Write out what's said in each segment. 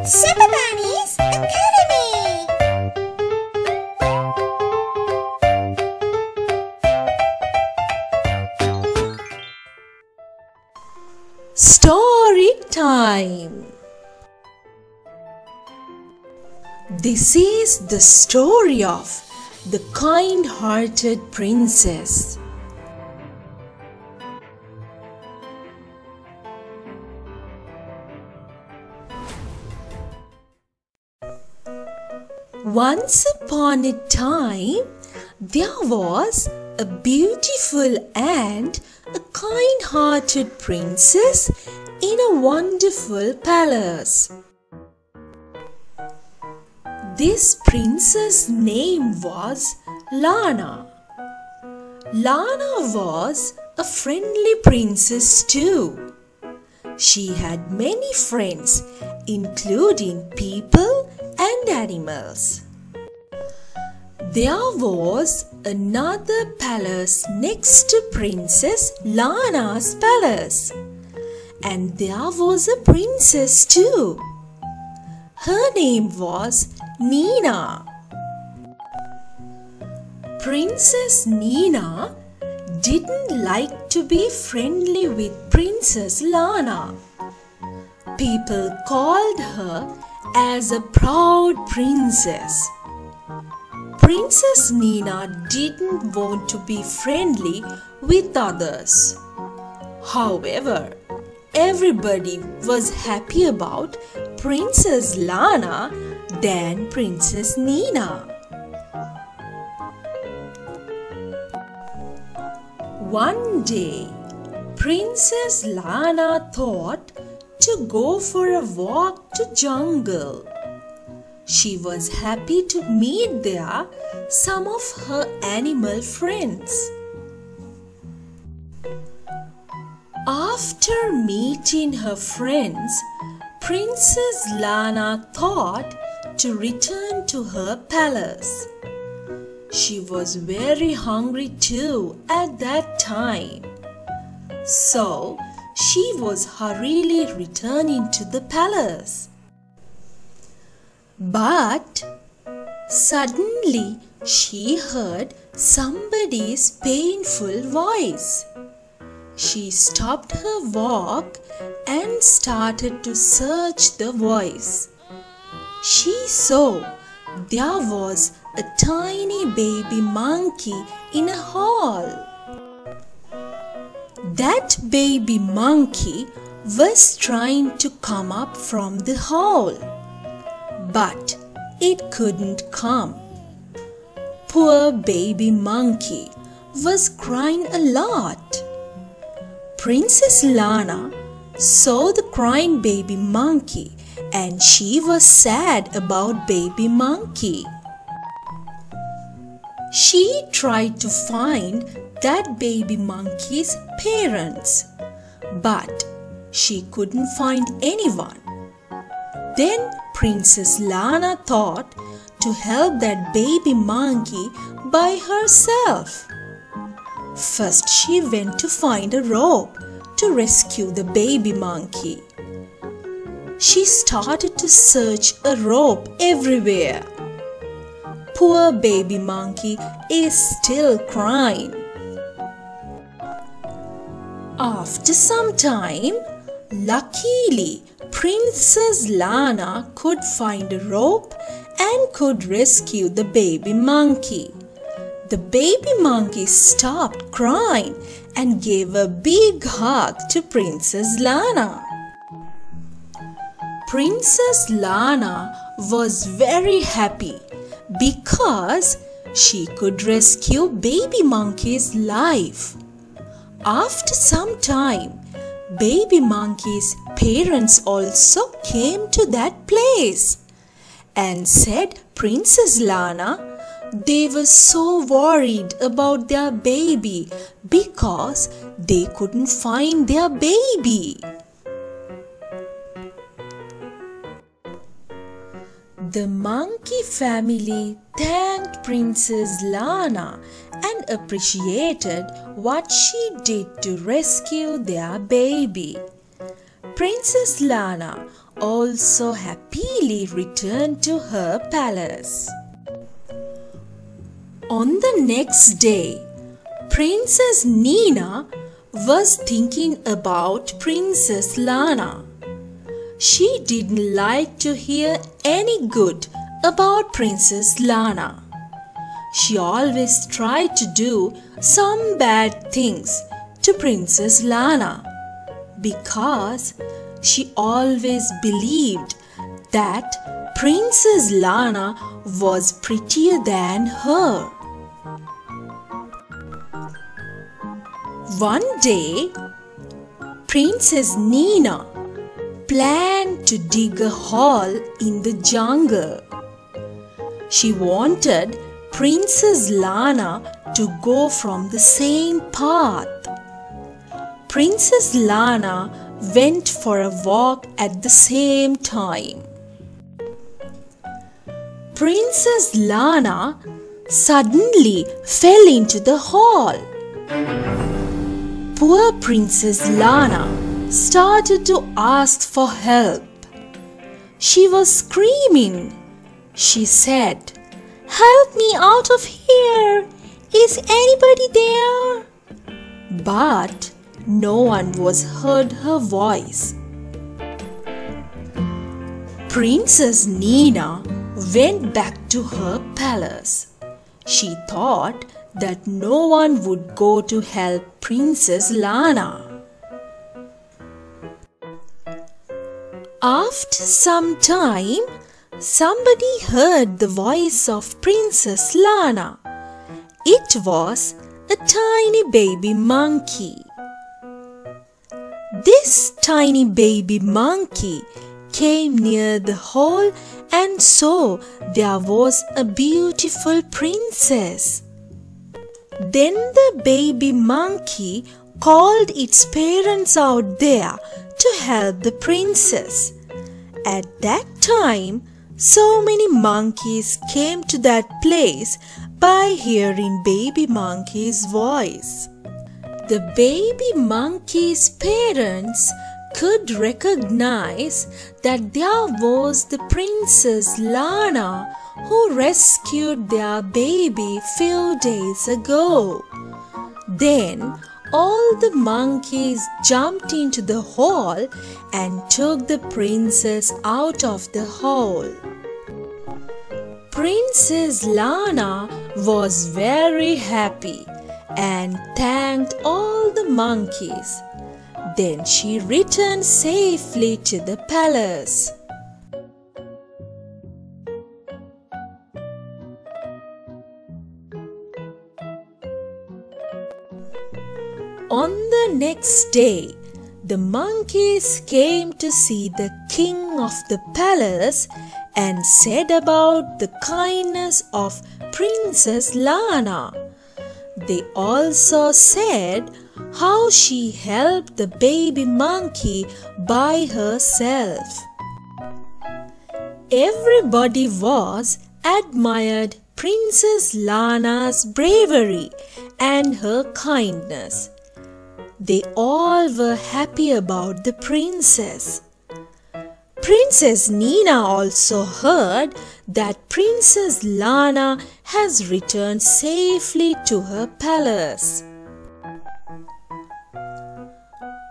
Super Bunnies Academy! Story time! This is the story of the Kind-Hearted Princess. Once upon a time, there was a beautiful and a kind-hearted princess in a wonderful palace. This princess' name was Lana. Lana was a friendly princess too. She had many friends, including people and animals. There was another palace next to Princess Lana's palace, and there was a princess too. Her name was Nina. Princess Nina didn't like to be friendly with Princess Lana. People called her as a proud princess. Princess Nina didn't want to be friendly with others. However, everybody was happy about Princess Lana than Princess Nina. One day, Princess Lana thought to go for a walk to jungle. She was happy to meet there some of her animal friends. After meeting her friends, Princess Lana thought to return to her palace. She was very hungry too at that time. So, she was hurriedly returning to the palace. But suddenly she heard somebody's painful voice. She stopped her walk and started to search the voice. She saw there was a tiny baby monkey in a hall. That baby monkey was trying to come up from the hole, but it couldn't come. Poor baby monkey was crying a lot. Princess Lana saw the crying baby monkey and she was sad about baby monkey. She tried to find that baby monkey's parents, but she couldn't find anyone. Then Princess Lana thought to help that baby monkey by herself. First, she went to find a rope to rescue the baby monkey. She started to search a rope everywhere. Poor baby monkey is still crying. After some time, luckily, Princess Lana could find a rope and could rescue the baby monkey. The baby monkey stopped crying and gave a big hug to Princess Lana. Princess Lana was very happy because she could rescue baby monkey's life. After some time, baby monkey's parents also came to that place and said Princess Lana they were so worried about their baby because they couldn't find their baby. The monkey family thanked Princess Lana and appreciated what she did to rescue their baby. Princess Lana also happily returned to her palace. On the next day, Princess Nina was thinking about Princess Lana. She didn't like to hear any good about Princess Lana. She always tried to do some bad things to Princess Lana because she always believed that Princess Lana was prettier than her. One day, Princess Nina planned to dig a hole in the jungle. She wanted Princess Lana to go from the same path. Princess Lana went for a walk at the same time. Princess Lana suddenly fell into the hole. Poor Princess Lana started to ask for help. She was screaming. She said, "Help me out of here! Is anybody there?" But no one was heard her voice. Princess Nina went back to her palace. She thought that no one would go to help Princess Lana. After some time, somebody heard the voice of Princess Lana. It was a tiny baby monkey. This tiny baby monkey came near the hole and saw there was a beautiful princess. Then the baby monkey called its parents out there to help the princess. At that time, so many monkeys came to that place by hearing baby monkey's voice. The baby monkey's parents could recognize that there was the Princess Lana who rescued their baby few days ago. Then all the monkeys jumped into the hole and took the princess out of the hole. Princess Lana was very happy and thanked all the monkeys. Then she returned safely to the palace. On the next day, the monkeys came to see the king of the palace and said about the kindness of Princess Lana. They also said how she helped the baby monkey by herself. Everybody admired Princess Lana's bravery and her kindness. They all were happy about the princess. Princess Nina also heard that Princess Lana has returned safely to her palace.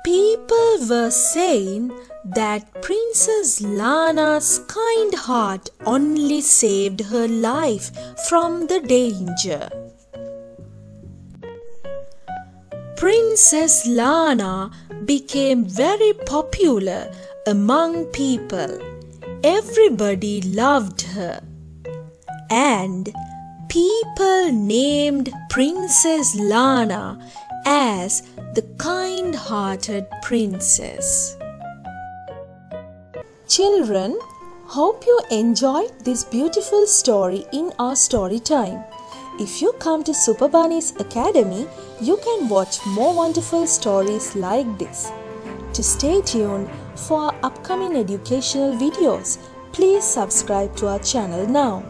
People were saying that Princess Lana's kind heart only saved her life from the danger. Princess Lana became very popular among people. Everybody loved her. And people named Princess Lana as the Kindhearted Princess. Children, hope you enjoyed this beautiful story in our story time. If you come to Super Bunnies Academy, you can watch more wonderful stories like this. To stay tuned for our upcoming educational videos, please subscribe to our channel now.